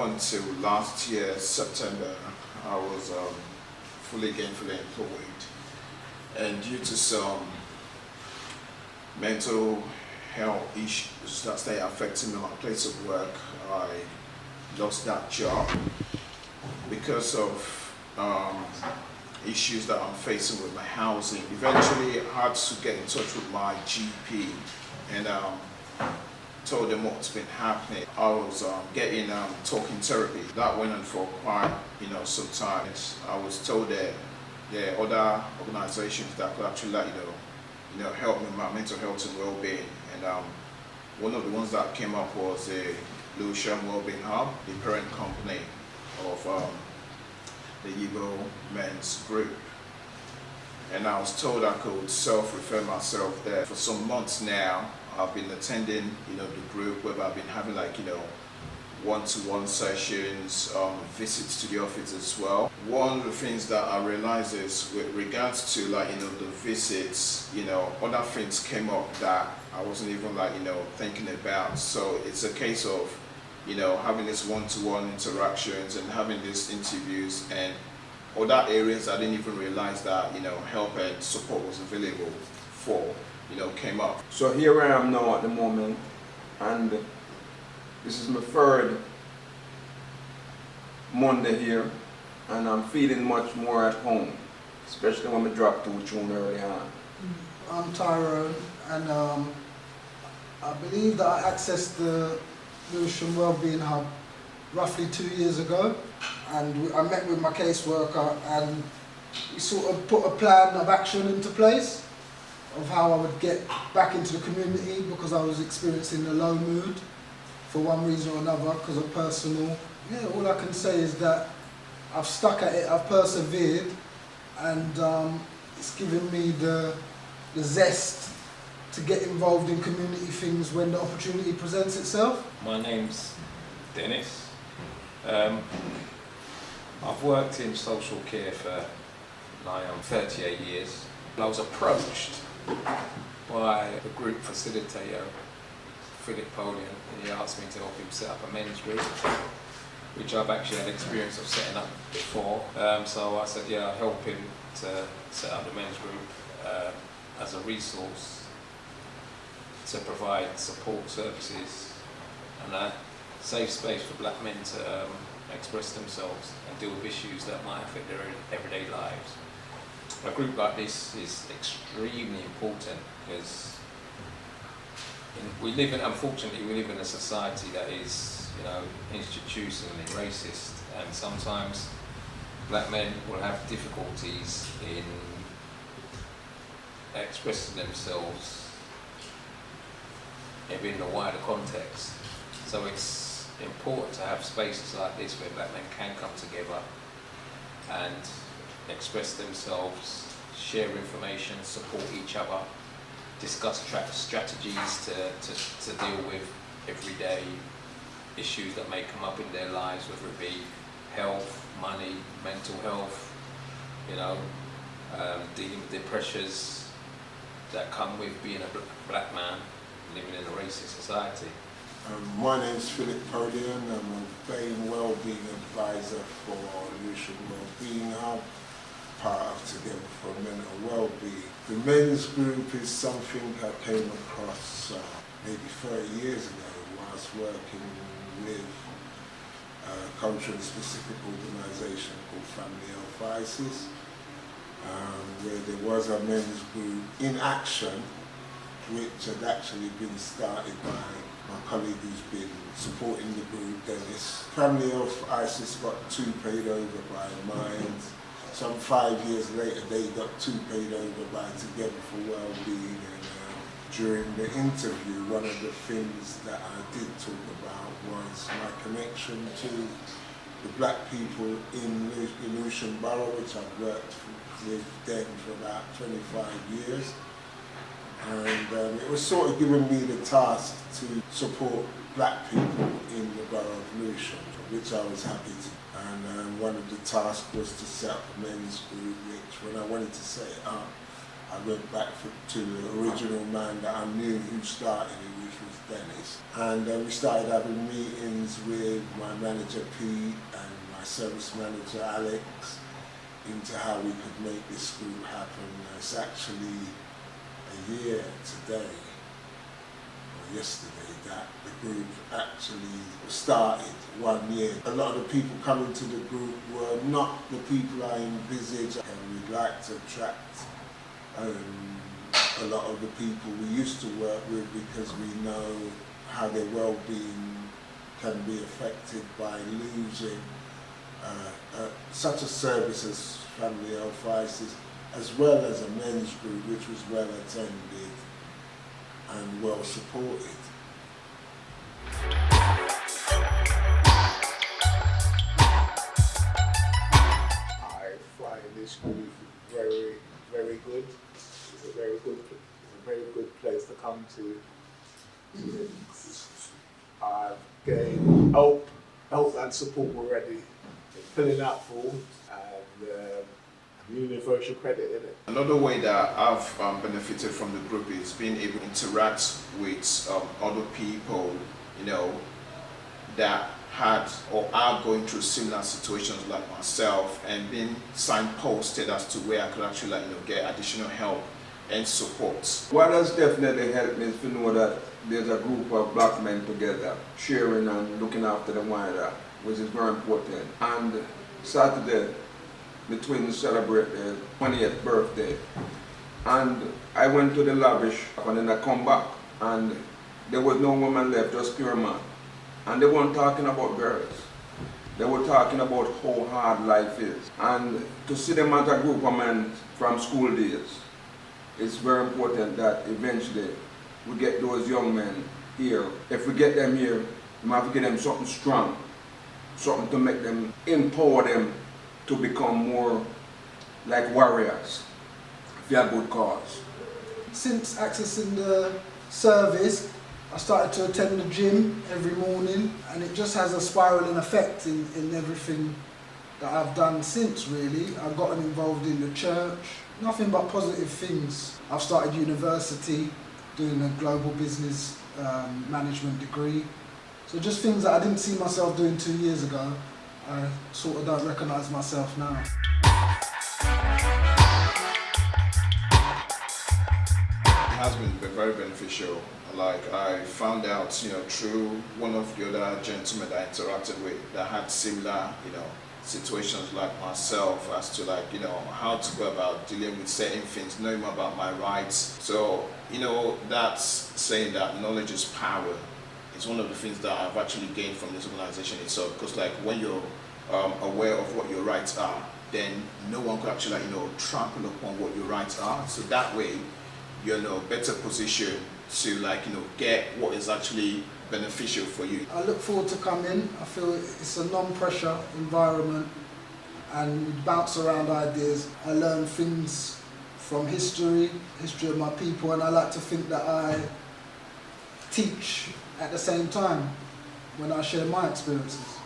until last year, September, I was fully gainfully employed. And due to some mental health issues that started affecting me on my place of work, I lost that job because of issues that I'm facing with my housing. Eventually, I had to get in touch with my GP and told them what's been happening. I was getting talking therapy. That went on for quite some time. I was told that there are other organizations that could actually help me with my mental health and well-being. And one of the ones that came up was the Lewisham Wellbeing Hub, the parent company of the YIBO Man Group. And I was told I could self-refer myself there. For some months now, I've been attending the group, where I've been having one-to-one sessions, visits to the office as well. One of the things that I realized is with regards to the visits, other things came up that I wasn't even thinking about. So it's a case of having this one-to-one interactions and having these interviews, and other areas I didn't even realize that help and support was available for came up. So here I am now at the moment, and this is my third Monday here, and I'm feeling much more at home, especially when we dropped to a tune early on. I'm Tyrone, and I believe that I accessed the Lewisham Wellbeing Hub roughly 2 years ago, and I met with my caseworker, and we sort of put a plan of action into place of how I would get back into the community, because I was experiencing a low mood for one reason or another, because of personal. Yeah, all I can say is that I've stuck at it, I've persevered, and it's given me the zest to get involved in community things when the opportunity presents itself. My name's Dennis. I've worked in social care for 38 years. I was approached by a group facilitator, Philip Polian, and he asked me to help him set up a men's group, which I've actually had experience of setting up before. So I said, yeah, I'll help him to set up the men's group as a resource to provide support services and a safe space for black men to express themselves and deal with issues that might affect their everyday lives. A group like this is extremely important because unfortunately we live in a society that is institutionally racist, and sometimes black men will have difficulties in expressing themselves in the wider context. So it's important to have spaces like this where black men can come together and express themselves, share information, support each other, discuss strategies to deal with everyday issues that may come up in their lives, whether it be health, money, mental health, dealing with the pressures that come with being a black man living in a racist society. My name is Philip Polian. I'm a Wellbeing Wellbeing advisor for Lewisham Wellbeing Hub, part of Together for Mental Wellbeing. The men's group is something I came across maybe 30 years ago whilst working with a culturally specific organisation called Family Health ISIS, where there was a men's group in action, which had actually been started by my colleague who's been supporting the group, Dennis. Family Health ISIS got two paid over by Minds. Some 5 years later, they got two paid over by Together for Wellbeing. And during the interview, one of the things that I did talk about was my connection to the black people in Lewisham Borough, which I've worked with them for about 25 years. And it was sort of giving me the task to support black people in the borough of Lewisham, which I was happy to. And one of the tasks was to set up a men's group, which when I wanted to set it up, I went back to the original man that I knew who started it, which was Dennis. And we started having meetings with my manager Pete and my service manager Alex into how we could make this group happen. It's actually a year today, or yesterday, that the group actually started 1 year. A lot of the people coming to the group were not the people I envisaged, and we'd like to attract a lot of the people we used to work with, because we know how their well-being can be affected by losing such a service as family health crisis, as well as a men's group which was well attended and well supported. I find this group very, very good. It's a very good place to come to. I've gained help and support already. Filling out forms and universal credit in it. Another way that I've benefited from the group is being able to interact with other people, you know, that had or are going through similar situations like myself, and being signposted as to where I could actually, like, you know, get additional help and support. What has definitely helped me is to know that there's a group of black men together, sharing and looking after the wider, which is very important. And Saturday, the twins celebrate their 20th birthday. And I went to the lavish, and then I come back, and there was no woman left, just pure man. And they weren't talking about girls. They were talking about how hard life is. And to see them as a group of men from school days, it's very important that eventually we get those young men here. If we get them here, we have to get them something strong, something to make them, empower them to become more like warriors for a good cause. Since accessing the service, I started to attend the gym every morning, and it just has a spiraling effect in everything that I've done since, really. I've gotten involved in the church, nothing but positive things. I've started university, doing a global business management degree. So just things that I didn't see myself doing 2 years ago, I sort of don't recognise myself now. It has been very beneficial. Like, I found out, you know, through one of the other gentlemen that I interacted with that had similar, you know, situations like myself, as to, like, you know, how to go about dealing with certain things, knowing about my rights. So, you know, that's saying that knowledge is power. It's one of the things that I've actually gained from this organization itself, because, like, when you're aware of what your rights are, then no one could actually, like, you know, trample upon what your rights are. So that way, you're in a better position to, like, you know, get what is actually beneficial for you. I look forward to coming. I feel it's a non-pressure environment, and we bounce around ideas. I learn things from history of my people, and I like to think that I teach at the same time when I share my experiences.